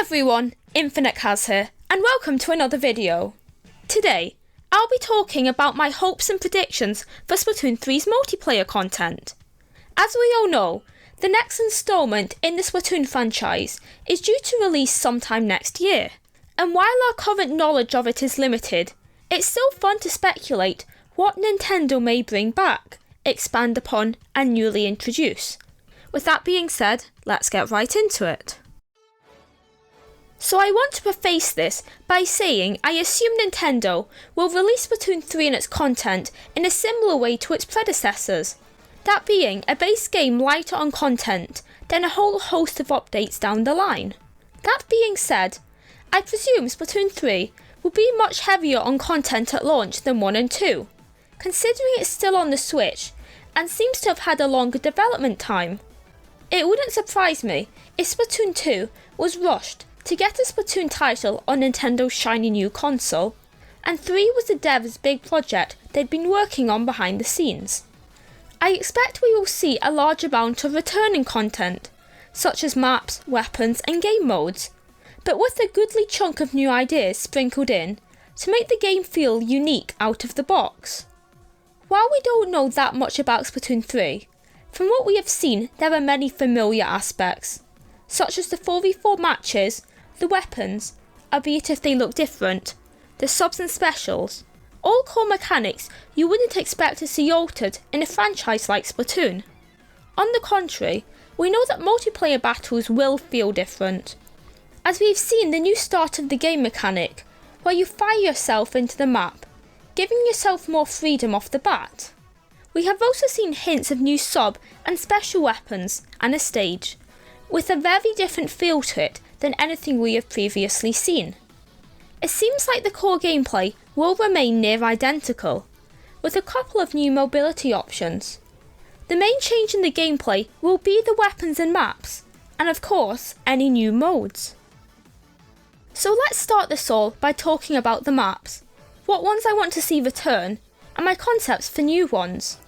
everyone, InfiniteCaz here, and welcome to another video. Today, I'll be talking about my hopes and predictions for Splatoon 3's multiplayer content. As we all know, the next installment in the Splatoon franchise is due to release sometime next year, and while our current knowledge of it is limited, it's still fun to speculate what Nintendo may bring back, expand upon, and newly introduce. With that being said, let's get right into it. So I want to preface this by saying I assume Nintendo will release Splatoon 3 and its content in a similar way to its predecessors, that being a base game lighter on content than a whole host of updates down the line. That being said, I presume Splatoon 3 will be much heavier on content at launch than 1 and 2, considering it's still on the Switch and seems to have had a longer development time. It wouldn't surprise me if Splatoon 2 was rushed to get a Splatoon title on Nintendo's shiny new console, and 3 was the devs' big project they'd been working on behind the scenes. I expect we will see a large amount of returning content, such as maps, weapons and game modes, but with a goodly chunk of new ideas sprinkled in to make the game feel unique out of the box. While we don't know that much about Splatoon 3, from what we have seen there are many familiar aspects, such as the 4v4 matches, the weapons, albeit if they look different, the subs and specials, all core mechanics you wouldn't expect to see altered in a franchise like Splatoon. On the contrary, we know that multiplayer battles will feel different, as we've seen the new start of the game mechanic, where you fire yourself into the map, giving yourself more freedom off the bat. We have also seen hints of new sub and special weapons and a stage, with a very different feel to it than anything we have previously seen. It seems like the core gameplay will remain near identical, with a couple of new mobility options. The main change in the gameplay will be the weapons and maps, and of course, any new modes. So let's start this all by talking about the maps, what ones I want to see return, and my concepts for new ones.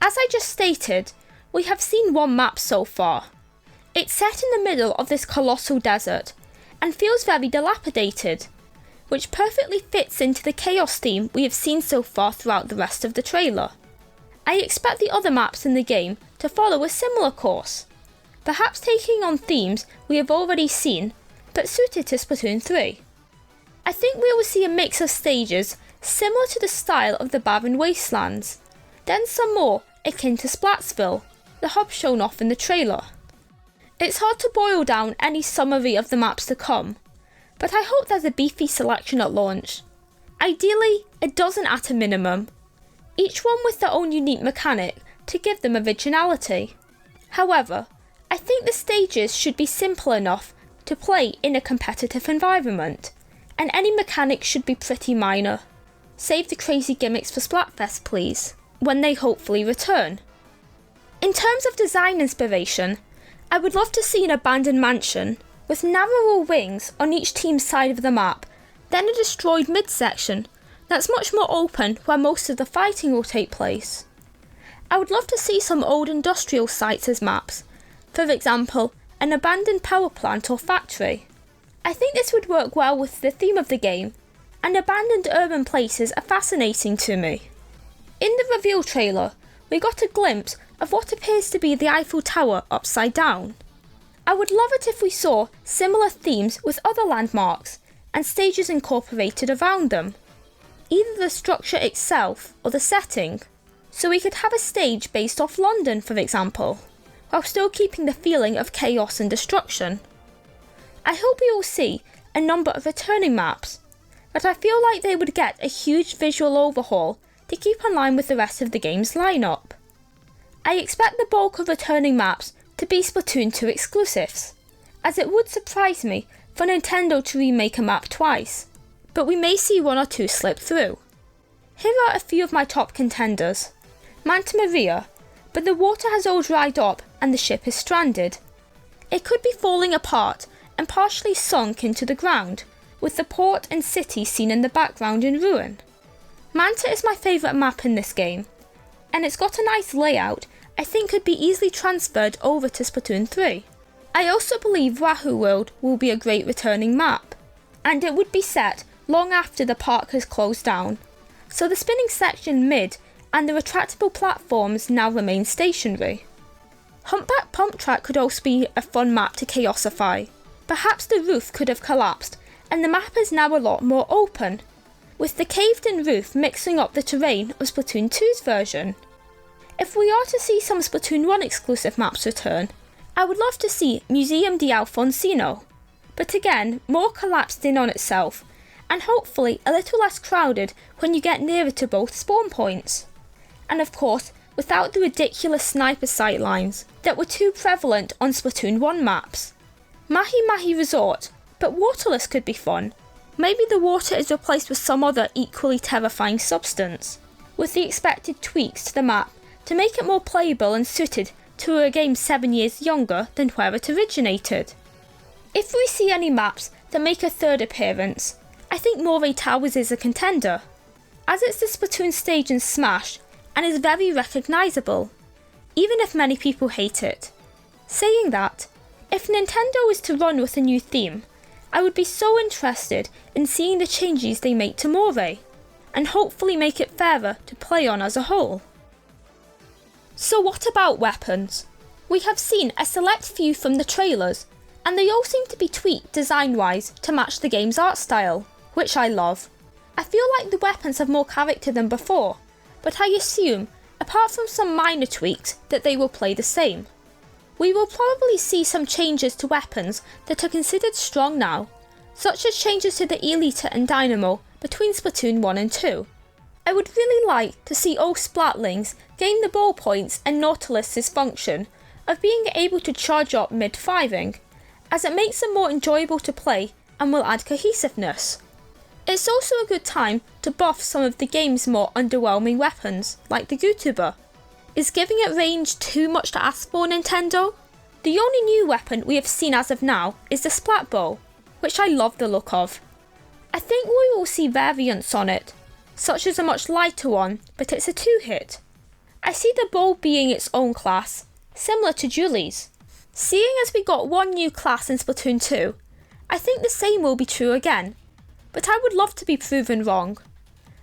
As I just stated, we have seen one map so far. It's set in the middle of this colossal desert, and feels very dilapidated, which perfectly fits into the chaos theme we have seen so far throughout the rest of the trailer. I expect the other maps in the game to follow a similar course, perhaps taking on themes we have already seen, but suited to Splatoon 3. I think we will see a mix of stages similar to the style of the Barren Wastelands, then some more akin to Splatsville, the hub shown off in the trailer. It's hard to boil down any summary of the maps to come, but I hope there's a beefy selection at launch. Ideally, a dozen at a minimum, each one with their own unique mechanic to give them originality. However, I think the stages should be simple enough to play in a competitive environment, and any mechanics should be pretty minor. Save the crazy gimmicks for Splatfest please, when they hopefully return. In terms of design inspiration, I would love to see an abandoned mansion with narrower wings on each team's side of the map, then a destroyed midsection that's much more open where most of the fighting will take place. I would love to see some old industrial sites as maps, for example, an abandoned power plant or factory. I think this would work well with the theme of the game, and abandoned urban places are fascinating to me. In the reveal trailer, we got a glimpse of what appears to be the Eiffel Tower upside down. I would love it if we saw similar themes with other landmarks and stages incorporated around them, either the structure itself or the setting, so we could have a stage based off London for example, while still keeping the feeling of chaos and destruction. I hope we will see a number of returning maps, but I feel like they would get a huge visual overhaul to keep in line with the rest of the game's lineup. I expect the bulk of returning maps to be Splatoon 2 exclusives, as it would surprise me for Nintendo to remake a map twice, but we may see one or two slip through. Here are a few of my top contenders. Manta Maria, but the water has all dried up and the ship is stranded. It could be falling apart and partially sunk into the ground, with the port and city seen in the background in ruin. Manta is my favourite map in this game, and it's got a nice layout I think could be easily transferred over to Splatoon 3. I also believe Wahoo World will be a great returning map, and it would be set long after the park has closed down, so the spinning section mid and the retractable platforms now remain stationary. Humpback Pump Track could also be a fun map to chaosify. Perhaps the roof could have collapsed and the map is now a lot more open, with the caved in roof mixing up the terrain of Splatoon 2's version. If we are to see some Splatoon 1 exclusive maps return, I would love to see Museum de Alfonsino, but again more collapsed in on itself and hopefully a little less crowded when you get nearer to both spawn points. And of course, without the ridiculous sniper sightlines that were too prevalent on Splatoon 1 maps. Mahi Mahi Resort, but waterless could be fun. Maybe the water is replaced with some other equally terrifying substance, with the expected tweaks to the map to make it more playable and suited to a game 7 years younger than where it originated. If we see any maps that make a third appearance, I think Moray Towers is a contender, as it's the Splatoon stage in Smash and is very recognisable, even if many people hate it. Saying that, if Nintendo is to run with a new theme, I would be so interested in seeing the changes they make to Moray, and hopefully make it fairer to play on as a whole. So what about weapons? We have seen a select few from the trailers, and they all seem to be tweaked design-wise to match the game's art style, which I love. I feel like the weapons have more character than before, but I assume, apart from some minor tweaks, that they will play the same. We will probably see some changes to weapons that are considered strong now, such as changes to the Elita and Dynamo between Splatoon 1 and 2. I would really like to see all Splatlings gain the ball points and Nautilus's function of being able to charge up mid-firing, as it makes them more enjoyable to play and will add cohesiveness. It's also a good time to buff some of the game's more underwhelming weapons, like the Gutuba. Is giving it range too much to ask for, Nintendo? The only new weapon we have seen as of now is the Splat Bow, which I love the look of. I think we will see variants on it, such as a much lighter one, but it's a 2-hit. I see the bow being its own class, similar to Julie's. Seeing as we got one new class in Splatoon 2, I think the same will be true again, but I would love to be proven wrong.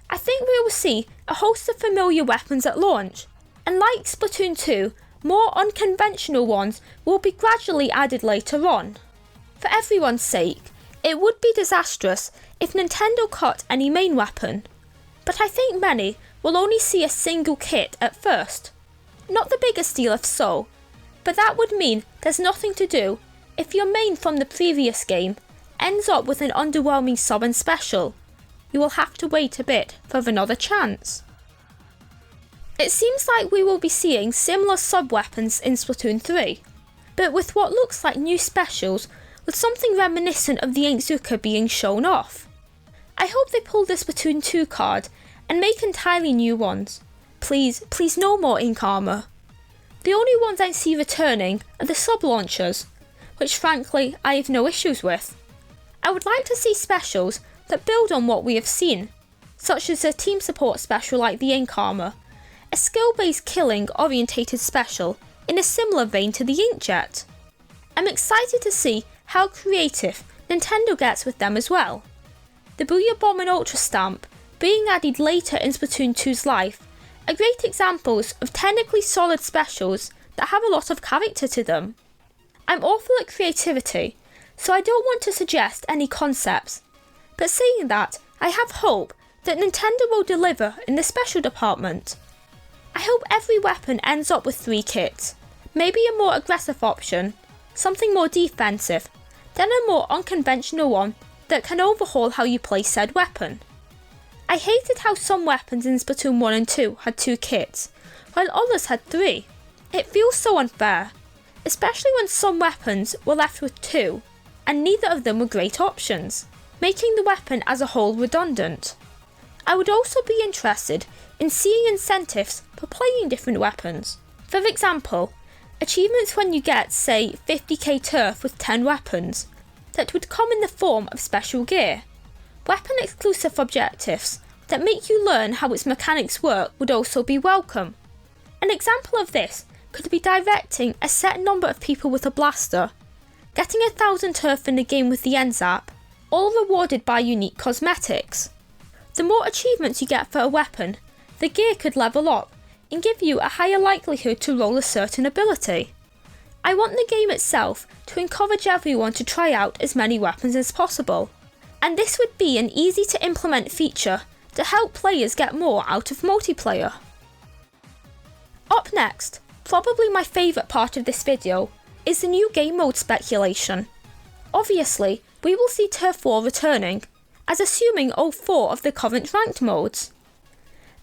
I think we will see a host of familiar weapons at launch, and like Splatoon 2, more unconventional ones will be gradually added later on. For everyone's sake, it would be disastrous if Nintendo cut any main weapon, but I think many will only see a single kit at first. Not the biggest deal if so, but that would mean there's nothing to do if your main from the previous game ends up with an underwhelming sub and special. You will have to wait a bit for another chance. It seems like we will be seeing similar sub-weapons in Splatoon 3, but with what looks like new specials with something reminiscent of the Inkzuka being shown off. I hope they pull the Splatoon 2 card and make entirely new ones. Please no more ink armour. The only ones I see returning are the sub-launchers, which frankly I have no issues with. I would like to see specials that build on what we have seen, such as a team support special like the ink armour, a skill-based killing orientated special in a similar vein to the Inkjet. I'm excited to see how creative Nintendo gets with them as well. The Booyah Bomb and Ultra Stamp being added later in Splatoon 2's life are great examples of technically solid specials that have a lot of character to them. I'm awful at creativity, so I don't want to suggest any concepts, but saying that, I have hope that Nintendo will deliver in the special department. I hope every weapon ends up with 3 kits, maybe a more aggressive option, something more defensive, then a more unconventional one that can overhaul how you play said weapon. I hated how some weapons in Splatoon 1 and 2 had 2 kits, while others had 3. It feels so unfair, especially when some weapons were left with 2, and neither of them were great options, making the weapon as a whole redundant. I would also be interested in seeing incentives for playing different weapons. For example, achievements when you get, say, 50k turf with 10 weapons, that would come in the form of special gear. Weapon exclusive objectives that make you learn how its mechanics work would also be welcome. An example of this could be directing a set number of people with a blaster getting 1,000 turf in the game with the Ends app, all rewarded by unique cosmetics. The more achievements you get for a weapon, the gear could level up and give you a higher likelihood to roll a certain ability. I want the game itself to encourage everyone to try out as many weapons as possible, and this would be an easy to implement feature to help players get more out of multiplayer. Up next, probably my favourite part of this video, is the new game mode speculation. Obviously, we will see Turf War returning, as assuming all 4 of the current ranked modes.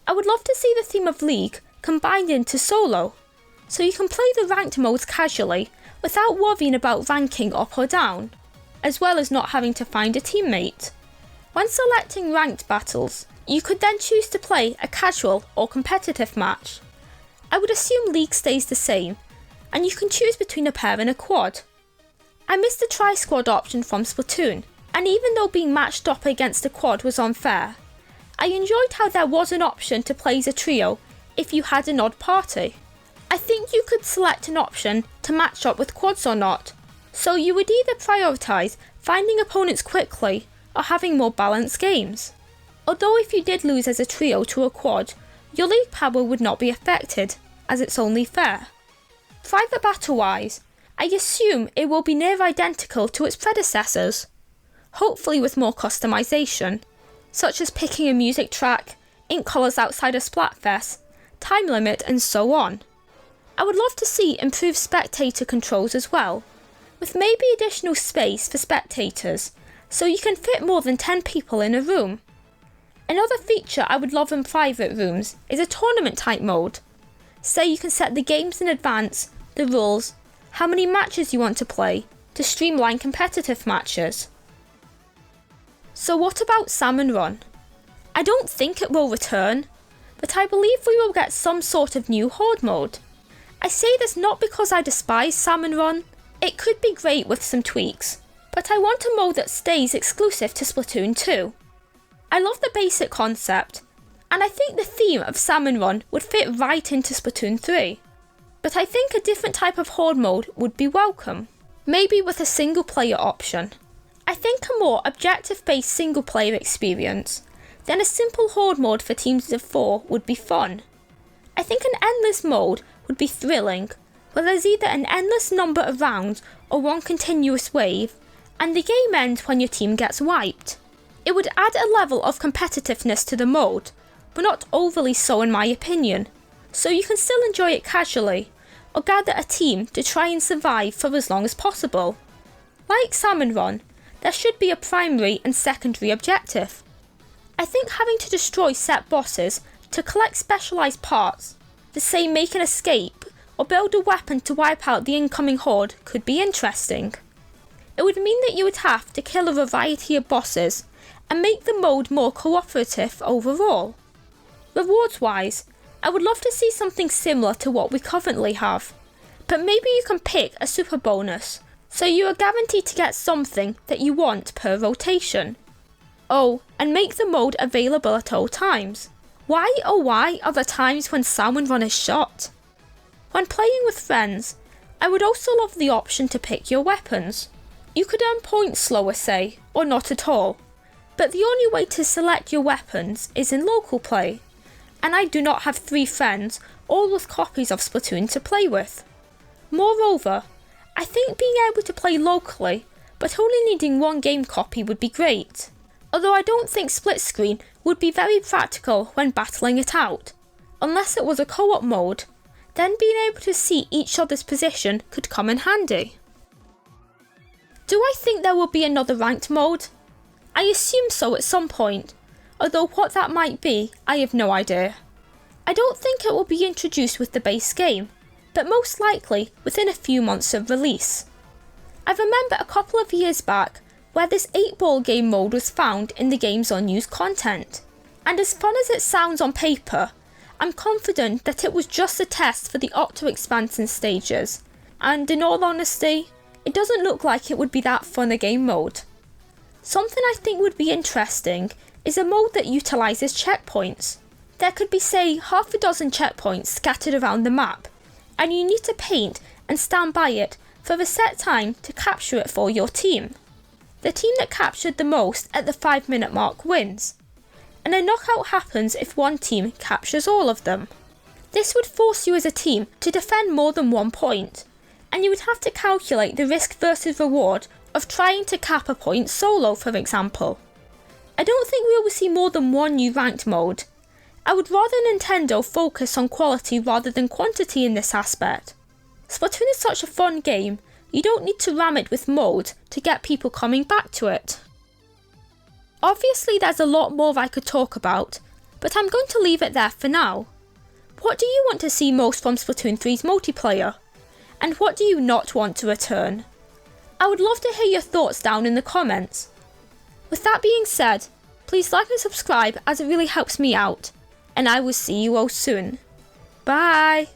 I would love to see the theme of League combined into Solo, so you can play the ranked modes casually without worrying about ranking up or down, as well as not having to find a teammate. When selecting ranked battles, you could then choose to play a casual or competitive match. I would assume League stays the same, and you can choose between a pair and a quad. I missed the tri-squad option from Splatoon, and even though being matched up against a quad was unfair, I enjoyed how there was an option to play as a trio if you had an odd party. I think you could select an option to match up with quads or not, so you would either prioritise finding opponents quickly or having more balanced games. Although if you did lose as a trio to a quad, your league power would not be affected, as it's only fair. Private battle wise, I assume it will be near identical to its predecessors, hopefully with more customisation, such as picking a music track, ink colours outside a Splatfest, time limit and so on. I would love to see improved spectator controls as well, with maybe additional space for spectators, so you can fit more than 10 people in a room. Another feature I would love in private rooms is a tournament type mode. Say you can set the games in advance, the rules, how many matches you want to play, to streamline competitive matches. So what about Salmon Run? I don't think it will return, but I believe we will get some sort of new horde mode. I say this not because I despise Salmon Run, it could be great with some tweaks, but I want a mode that stays exclusive to Splatoon 2. I love the basic concept, and I think the theme of Salmon Run would fit right into Splatoon 3. But I think a different type of horde mode would be welcome, maybe with a single player option. I think a more objective-based single player experience than a simple horde mode for teams of 4 would be fun. I think an endless mode would be thrilling, where there's either an endless number of rounds or one continuous wave, and the game ends when your team gets wiped. It would add a level of competitiveness to the mode, but not overly so in my opinion, so you can still enjoy it casually, or gather a team to try and survive for as long as possible. Like Salmon Run, there should be a primary and secondary objective. I think having to destroy set bosses to collect specialised parts, the same make an escape, or build a weapon to wipe out the incoming horde could be interesting. It would mean that you would have to kill a variety of bosses, and make the mode more cooperative overall. Rewards wise, I would love to see something similar to what we currently have, but maybe you can pick a super bonus, so you are guaranteed to get something that you want per rotation. Oh, and make the mode available at all times. Why oh why are there times when Salmon Run is shot? When playing with friends, I would also love the option to pick your weapons. You could earn points slower say, or not at all, but the only way to select your weapons is in local play, and I do not have 3 friends all with copies of Splatoon to play with. Moreover, I think being able to play locally, but only needing 1 game copy would be great, although I don't think split screen would be very practical when battling it out. Unless it was a co-op mode, then being able to see each other's position could come in handy. Do I think there will be another ranked mode? I assume so at some point, although what that might be, I have no idea. I don't think it will be introduced with the base game, but most likely within a few months of release. I remember a couple of years back where this 8-ball game mode was found in the game's unused content, and as fun as it sounds on paper, I'm confident that it was just a test for the Octo expansion stages, and in all honesty, it doesn't look like it would be that fun a game mode. Something I think would be interesting is a mode that utilises checkpoints. There could be say half a dozen checkpoints scattered around the map, and you need to paint and stand by it for a set time to capture it for your team. The team that captured the most at the 5-minute mark wins, and a knockout happens if one team captures all of them. This would force you as a team to defend more than 1 point, and you would have to calculate the risk versus reward of trying to cap a point solo, for example. I don't think we will see more than one new ranked mode. I would rather Nintendo focus on quality rather than quantity in this aspect. Splatoon is such a fun game, you don't need to ram it with mode to get people coming back to it. Obviously there's a lot more I could talk about, but I'm going to leave it there for now. What do you want to see most from Splatoon 3's multiplayer? And what do you not want to return? I would love to hear your thoughts down in the comments. With that being said, please like and subscribe as it really helps me out, and I will see you all soon. Bye!